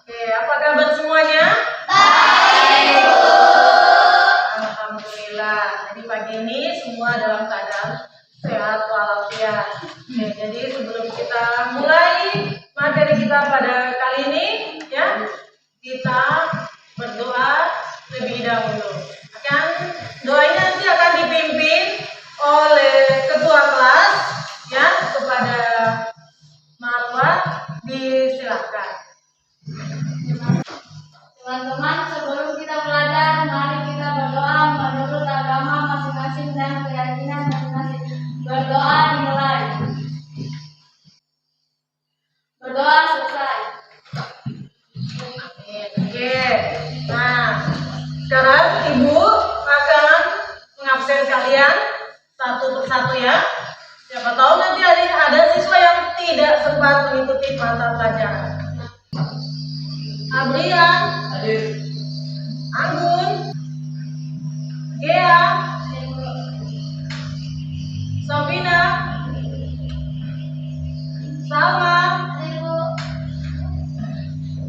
Oke, apa kabar semuanya? Baik, Bu. Alhamdulillah. Jadi pagi ini semua dalam keadaan sehat walafiat. Oke, jadi sebelum kita mulai materi kita pada kali ini, ya, kita berdoa lebih dahulu. Doanya nanti akan dipimpin oleh ketua kelas, ya, kepada Marwa. Disilakan. Teman-teman, sebelum kita belajar, mari kita berdoa menurut agama masing-masing dan keyakinan masing-masing. Berdoa dimulai. Berdoa selesai. Oke. Nah, sekarang Ibu akan mengabsen kalian satu persatu, ya. Siapa tahu nanti ada siswa yang tidak sempat mengikuti mata pelajaran. Abrian, Hadir. Anggun, Gea, Sabina, Salma,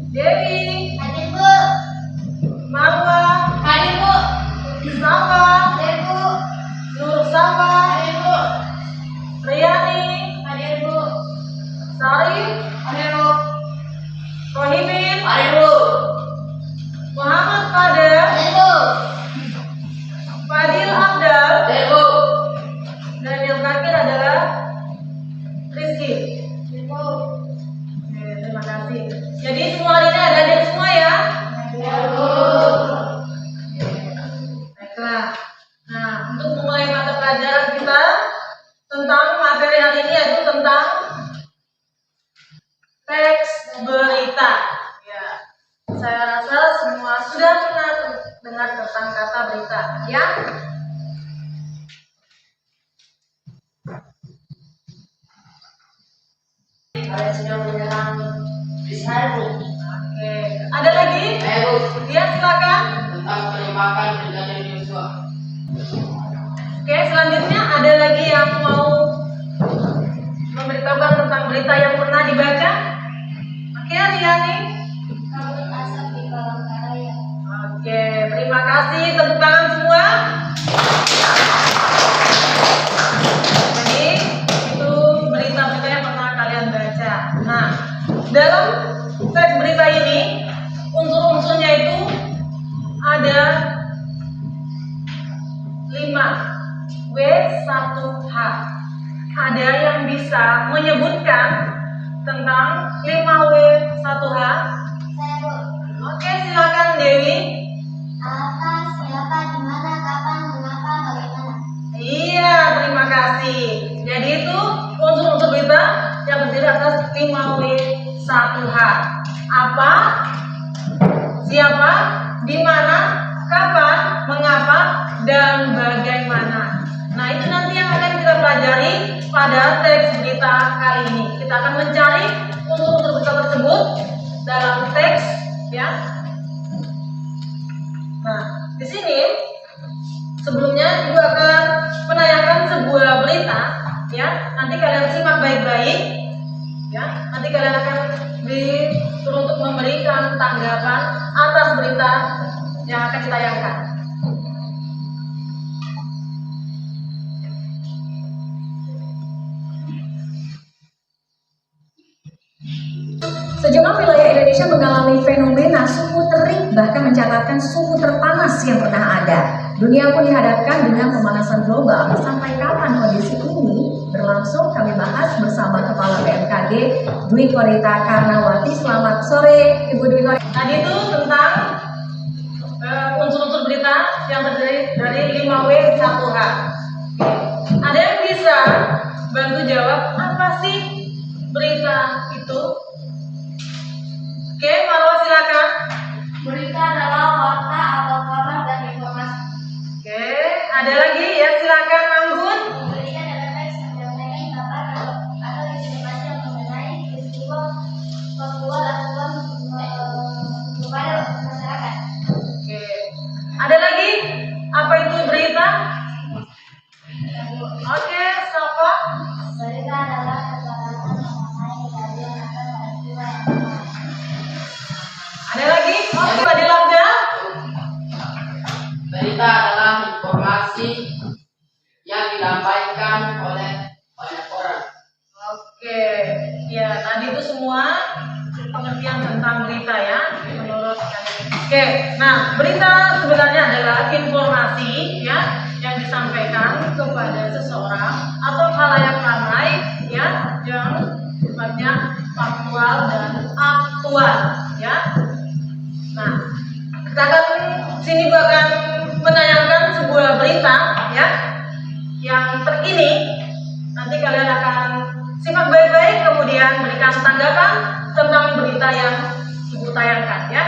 Dewi, Marwa, Salma, Nur Salma, Riyani, Sari, Rohimin, Muhammad Fadel, Fadil Abdal, dan yang terakhir adalah Rizky. Oke, terima kasih. Jadi semua hari ini ada hadir semua, ya? Baiklah. Nah, untuk memulai mata pelajaran kita tentang materi hari ini yaitu tentang teks berita. Ya, saya rasa semua sudah pernah dengar tentang kata berita, ya? Kalian sedang menyerang Israel, Bu. Oke, ada lagi? Bu. Ya, silakan. Tentang penembakan Brigadir Yosua. Oke, selanjutnya ada lagi yang mau memberitahukan tentang berita yang pernah dibaca? Oke, Riani. Oke, terima kasih. Tepuk tangan semua. Jadi, itu berita-berita yang pernah kalian baca. Nah, dalam teks berita ini, unsur-unsurnya itu ada 5 W1H. Ada yang bisa menyebutkan tentang 5 W1H? Oke, silakan Dewi. Apa, siapa, di mana, kapan, mengapa, bagaimana. Iya, terima kasih. Jadi itu unsur-unsur berita yang terdiri atas 5 W1H. Apa, siapa, di mana, kapan, mengapa, dan bagaimana. Nah, itu nanti yang akan kita pelajari pada teks berita kali ini. Kita akan mencari unsur-unsur berita tersebut dalam teks, ya. Nah, di sini sebelumnya Ibu akan menayangkan sebuah berita, ya. Nanti kalian simak baik-baik, ya. Nanti kalian akan disuruh untuk memberikan tanggapan atas berita yang akan ditayangkan. Sejumlah wilayah Indonesia mengalami fenomena suhu terik, bahkan mencatatkan suhu terpanas yang pernah ada. Dunia pun dihadapkan dengan pemanasan global. Sampai kapan kondisi ini berlangsung? Kami bahas bersama Kepala BMKG Dwi Korita Karnawati. Selamat sore, Ibu Dwi Korita. Tadi itu tentang unsur-unsur berita yang terdiri dari 5 W1H. Ada yang bisa bantu jawab apa sih berita itu? Oke, Marwa silakan. Berita adalah warta atau kabar dan informasi. Oke, ada lagi ya, silakan Anggun. Berita adalah teks yang menyampaikan kabar atau informasi yang mengenai peristiwa faktual atau kepada masyarakat. Oke, ada lagi? Apa itu berita? Oke, Safa. Berita adalah keterangan mengenai kejadian atau peristiwa yang Pak Dilabda. Berita adalah informasi yang disampaikan oleh banyak orang. Oke, ya tadi itu semua pengertian tentang berita ya, menurut kalian. Oke, nah berita sebenarnya adalah informasi ya yang disampaikan kepada seseorang atau khalayak ramai ya yang sifatnya faktual dan aktual ya. Nah, kita akan sini bahkan menayangkan sebuah berita ya yang terkini. Nanti kalian akan sifat baik-baik kemudian berikan tanggapan tentang berita yang ibu tayangkan ya.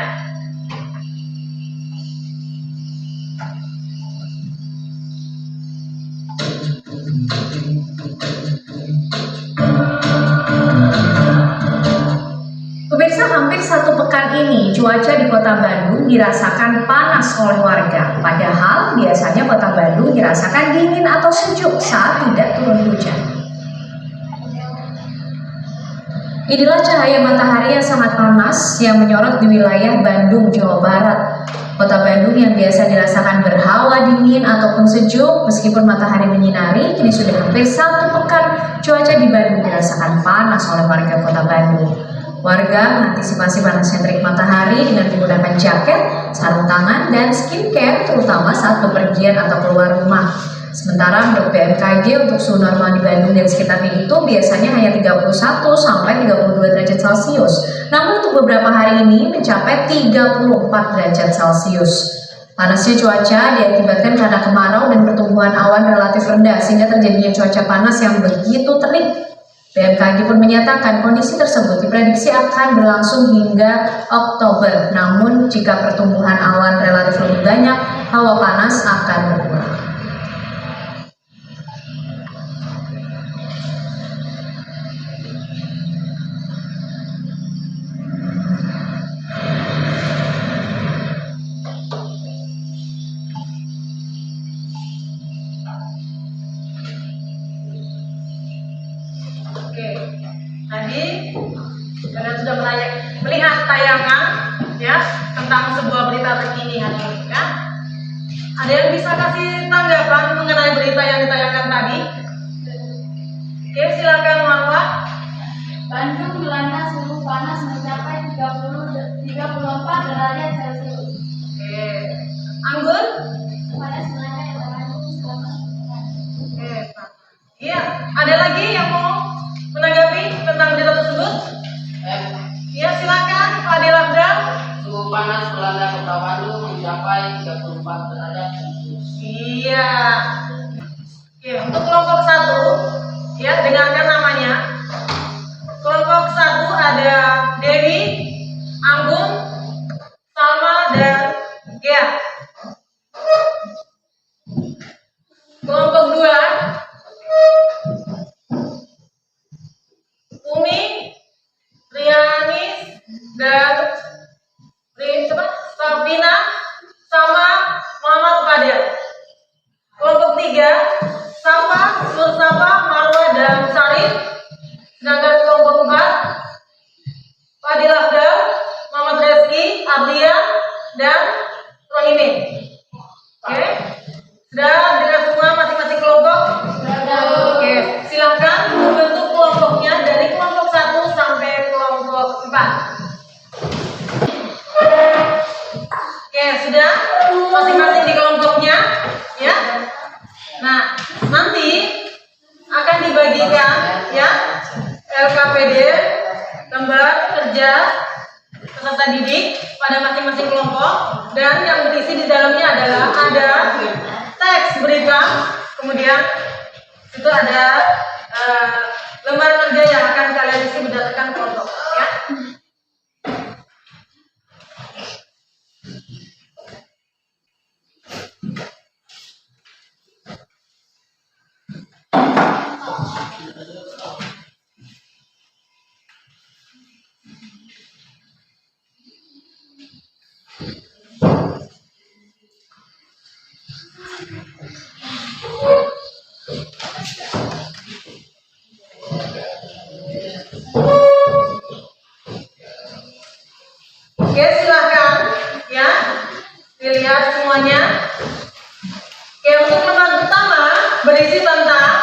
Pemirsa, hampir satu pekan ini cuaca di Kota Bandung dirasakan panas oleh warga. Padahal biasanya Kota Bandung dirasakan dingin atau sejuk saat tidak turun hujan. Inilah cahaya matahari yang sangat panas yang menyorot di wilayah Bandung, Jawa Barat. Kota Bandung yang biasa dirasakan berhawa dingin ataupun sejuk meskipun matahari menyinari, kini sudah hampir satu pekan cuaca di Bandung dirasakan panas oleh warga Kota Bandung. Warga mengantisipasi panasnya terik matahari dengan menggunakan jaket, sarung tangan, dan skincare terutama saat bepergian atau keluar rumah. Sementara menurut BMKG untuk suhu normal di Bandung dan sekitarnya itu biasanya hanya 31 sampai 32 derajat Celcius. Namun untuk beberapa hari ini mencapai 34 derajat Celcius. Panasnya cuaca diakibatkan karena kemarau dan pertumbuhan awan relatif rendah sehingga terjadinya cuaca panas yang begitu terik. BMKG pun menyatakan kondisi tersebut diprediksi akan berlangsung hingga Oktober. Namun jika pertumbuhan awan relatif lebih banyak, hawa panas akan berkurang. Oke, tadi kalian sudah melihat tayangan ya tentang sebuah berita terkini hari ini ya. Ada yang bisa kasih tanggapan mengenai berita yang ditayangkan tadi? Oke, silakan Marwa. Bandung dilanda suhu panas mencapai 34 derajat Celcius. Oke, Anggun. Panas melanda di Bandung selama sepekan. Oke, iya. Ada lagi yang mau menanggapi tentang berita tersebut? Iya, silakan Pak Dilabda. Suhu panas melanda Kota Bandung mencapai 34 derajat Celcius. Iya. Oke, untuk kelompok 1, ya dengarkan namanya. Kelompok 1 ada Dewi, Anggun, Salma, dan Gea. Kelompok 2, Umi, Rianis, dan Sabina, sama Muhammad Fadil. Kelompok 3, Safa, Nur Safa, Marwa, dan Sarif. Sedangkan kelompok 4, Fadil Afdal, Muhammad Reski, Adlian, dan Rohimin. Oke, sudah dengan semua masing-masing kelompok? Oke, silahkan membentuk kelompoknya dari kelompok 1 sampai kelompok 4. Oke, sudah masing-masing di kelompoknya ya. Nah, nanti akan dibagikan ya LKPD, gambar kerja peserta didik pada masing-masing kelompok, dan yang berisi di dalamnya adalah ada teks berita, kemudian itu ada lembar kerja yang akan kalian isi berdasarkan kelompok ya. Oke, silakan Dilihat semuanya. Oke, untuk lembar pertama berisi tentang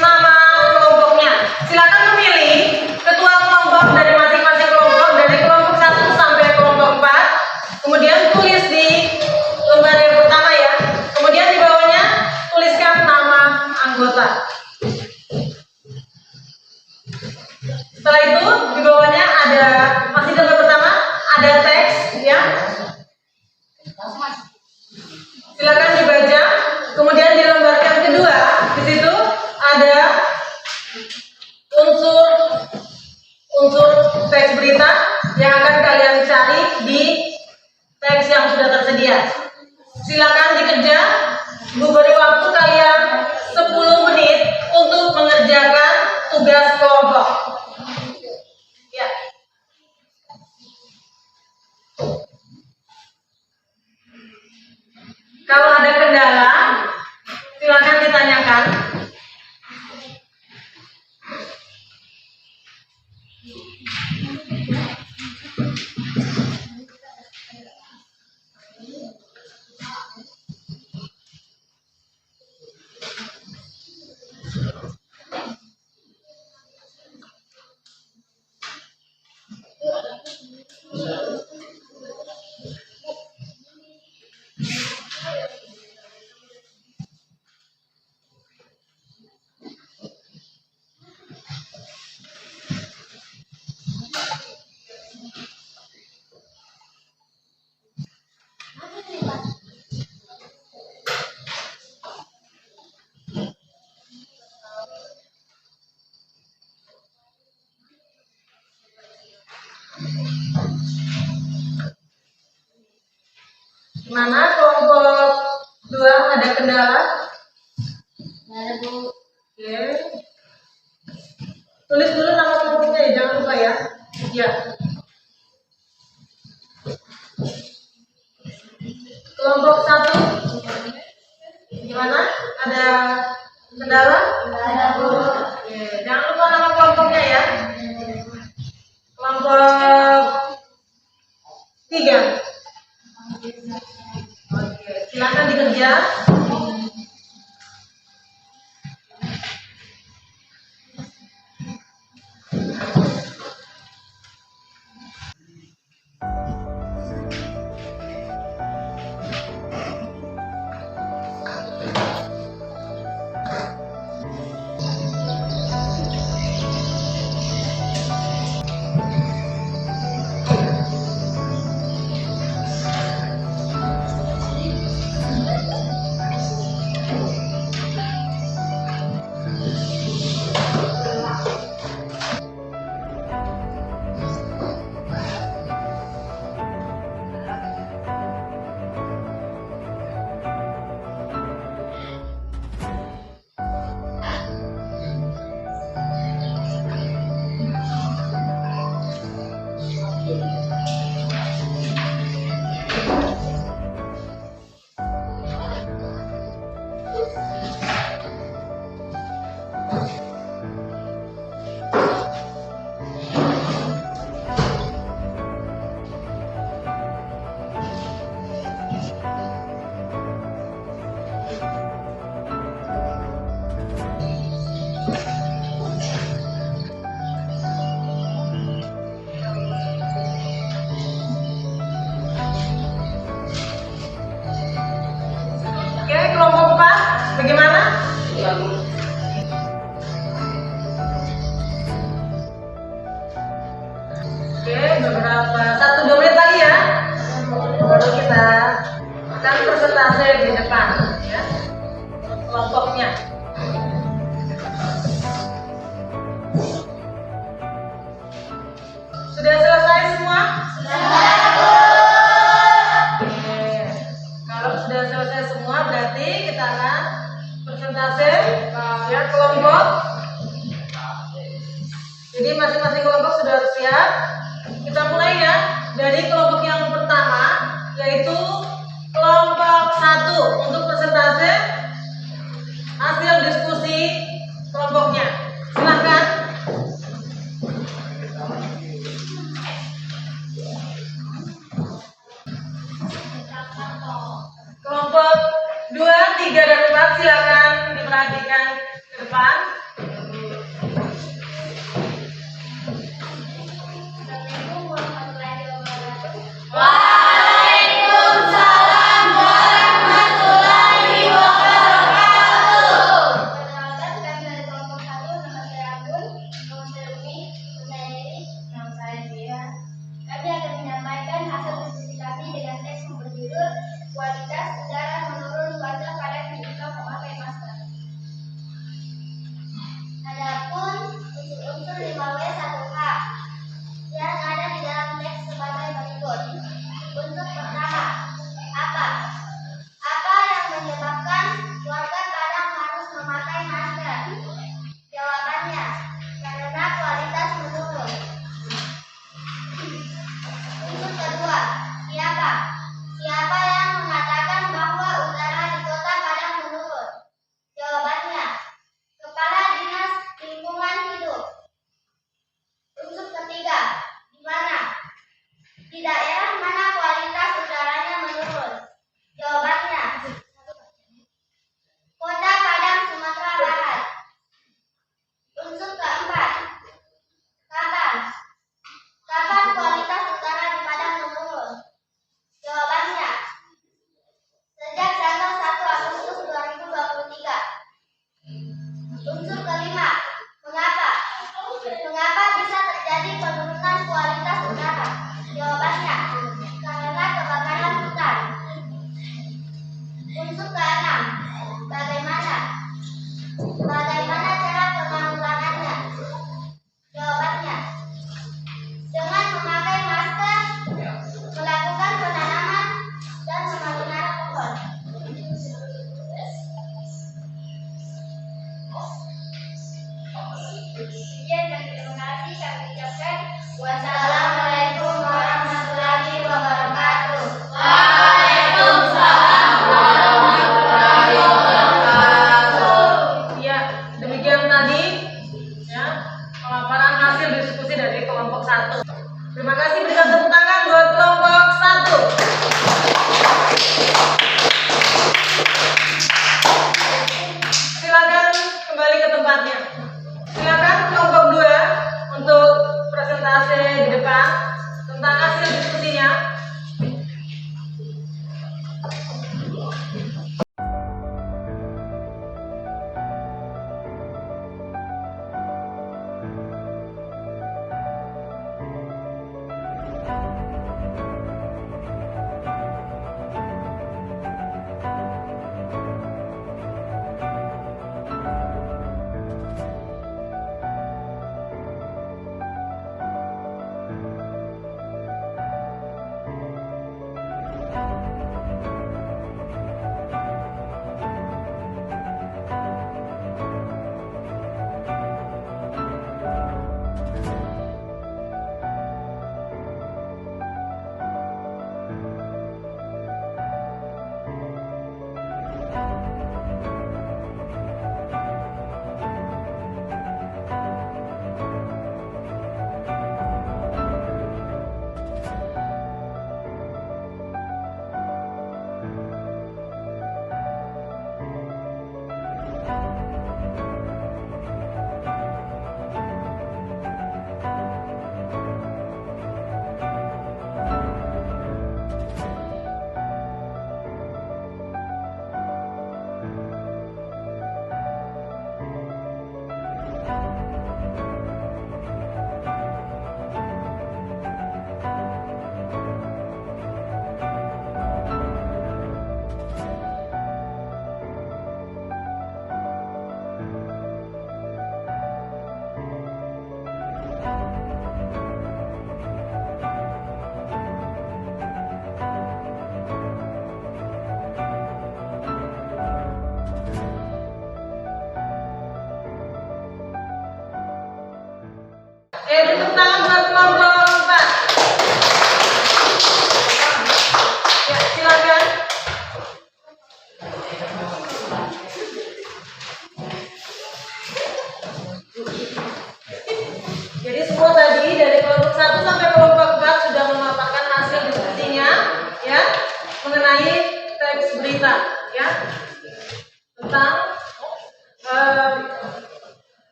nama kelompoknya. Silakan memilih ketua kelompok dari masing-masing kelompok dari kelompok 1 sampai kelompok 4. Kemudian tulis di lembar yang pertama ya. Kemudian di bawahnya tuliskan nama anggota. Setelah itu di bawahnya ada masih di lembar pertama ada teks ya. Silakan dibaca. Kemudian di lembar yang kedua di situ ada unsur teks berita yang akan kalian cari di teks yang sudah tersedia. Silakan dikerja. Bu beri waktu kalian 10 menit untuk mengerjakan tugas kelompok. Ya. Kalau ada kendala, silakan ditanyakan. Gimana kelompok 2 ada kendala? Ada Bu. Oke. Tulis dulu nama kelompoknya ya, jangan lupa ya. Ya. Kelompok 1 gimana? Ada kendala? Ada Bu. Oke, jangan lupa nama kelompoknya ya. Kelompok 3. Oke, silakan dikerja. Oke, kelompok 4 bagaimana? Oke, beberapa 1-2 menit lagi ya. Baru kita akan presentasi di depan ya. Kelompoknya. Sudah selesai semua? Oke. Kalau sudah selesai semua berarti kita akan presentasi ya kelompok. Jadi masing-masing kelompok sudah siap. Kita mulai ya dari kelompok yang pertama yaitu kelompok 1 untuk presentasi hasil perhatikan ke depan. Assalamualaikum warahmatullahi wabarakatuh. Waalaikumsalam warahmatullahi wabarakatuh. Perkenalkan, kami dari kelompok 1, nama saya Agun, nama saya Umi, nama saya Dewi, nama saya Zia. Kami akan menyampaikan hasil diskusi kami dengan teks yang berjudul Kualitas Udara Menurun Warga pada Ketika Memakai Masker. Adapun unsur-unsur 5W1H yang ada di dalam teks sebagai berikut. Unsur pertama, apa? Apa yang menyebabkan warga kadang harus memakai masker? Jawabannya, karena kualitas menurun. Unsur kedua, siapa? Siapa yang mengatakan bahwa udara di kota kadang menurun? Jawabannya, Kepala Dinas Lingkungan Hidup. Unsur ketiga, di mana? Di daerah mana kualitas udaranya menurun? Jawabannya, Kota Padang, Sumatera Barat. Unsur keempat, kapan? Kapan kualitas udara di Padang menurun? Jawabannya, sejak tanggal 1 Agustus 2023. Unsur kelima, mengapa? Mengapa bisa terjadi penurunan kualitas udara? Jawabannya, karena kebakaran hutan. Unsur keenam, bagaimana? Bagaimana cara penanggulangannya? Jawabannya, dengan memakai masker, melakukan penanaman, dan memelihara pohon. Sekian dan terima kasih kami ucapkan. Wassalamualaikum warahmatullahi wabarakatuh. Waalaikumsalam warahmatullahi wabarakatuh. Ya, demikian tadi ya pemaparan hasil diskusi dari kelompok 1. Terima kasih, berikan tepuk tangan buat kelompok 1. Silakan kembali ke tempatnya. Silakan kelompok 2 untuk presentasi di depan tentang hasil diskusinya. Tepuk tangan buat kelompok 4. Ya, silakan. Jadi semua tadi dari kelompok 1 sampai kelompok 4 sudah memaparkan hasil diskusinya ya mengenai teks berita ya tentang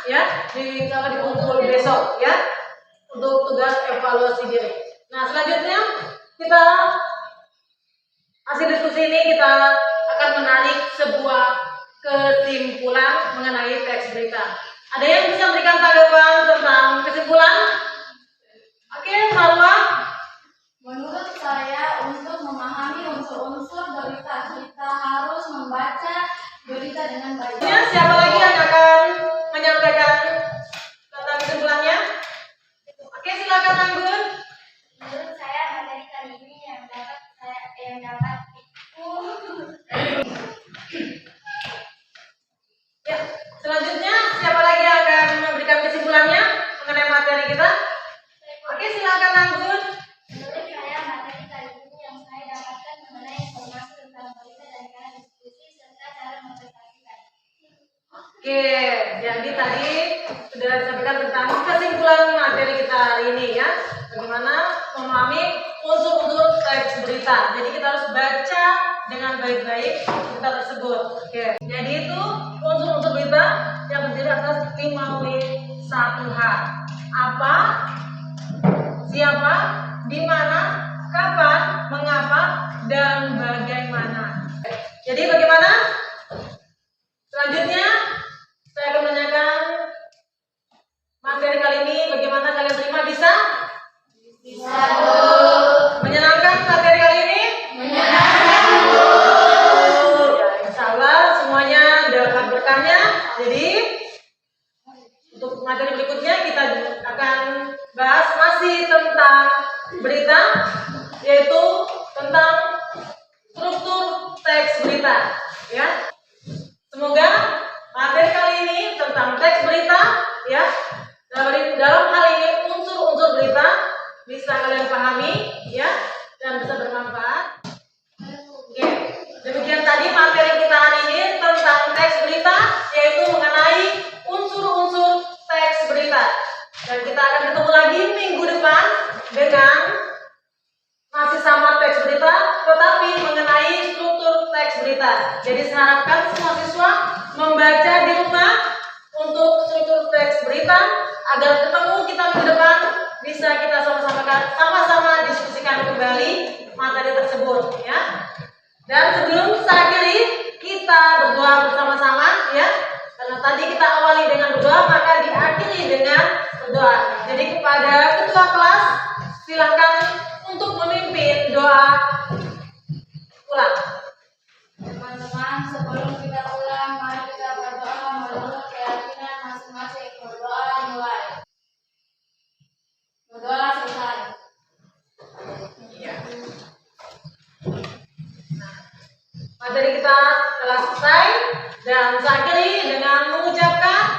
ya kalau dikumpul besok ya untuk tugas evaluasi diri. Nah selanjutnya kita hasil diskusi ini kita akan menarik sebuah kesimpulan mengenai teks berita. Ada yang bisa memberikan tanggapan tentang kesimpulan? Oke, Marwa. Menurut saya, untuk memahami unsur-unsur berita, kita harus membaca berita dengan baik. Ya, siapa lagi yang akan menyampaikan tentang kesimpulannya? Oke, silakan Anggun. Menurut saya materi kali ini yang dapat Ya, selanjutnya siapa lagi yang akan memberikan kesimpulannya mengenai materi kita? Oke, silakan Anggun. Menurut saya materi kali ini yang saya dapatkan mengenai informasi tentang berita dan cara diskusi serta cara mempresentasikan. Oke, jadi tadi sudah disampaikan tentang kesimpulan materi kita hari ini ya. Bagaimana memahami unsur-unsur teks berita. Jadi kita harus baca dengan baik-baik berita tersebut. Oke, jadi itu unsur-unsur berita yang terdiri atas 5W1H. Apa, siapa, di mana, kapan, mengapa, dan bagaimana. Jadi bagaimana? Selanjutnya saya akan menanyakan materi kali ini bagaimana kalian terima, bisa? Bisa. Menyenangkan materi kali ini? Menyenangkan. Ya, insya Allah semuanya dapat berkahnya. Jadi untuk materi berikutnya kita akan bahas masih tentang berita, yaitu tentang struktur teks berita. Ya, semoga materi kali ini tentang teks berita, ya, dalam hal ini unsur-unsur berita bisa kalian pahami, ya, dan bisa bermanfaat. Oke, demikian tadi materi kita hari ini tentang teks berita, yaitu mengenai unsur-unsur teks berita. Dan kita akan ketemu lagi minggu depan dengan masih sama teks berita, tetapi mengenai struktur teks berita. Jadi saya harapkan semua siswa membaca di rumah untuk struktur teks berita agar ketemu kita minggu depan bisa kita sama-sama diskusikan kembali materi tersebut, ya. Dan sebelum saya akhiri, kita berdoa bersama-sama, ya. Karena tadi kita awali dengan berdoa, maka diakhiri dengan berdoa. Jadi kepada ketua kelas silakan untuk memimpin doa pulang. Teman-teman, sebelum kita pulang, mari kita berdoa menurut keyakinan masing-masing. Berdoa mulai. Berdoa selesai. Iya. Materi kita telah selesai dan saya akhiri dengan mengucapkan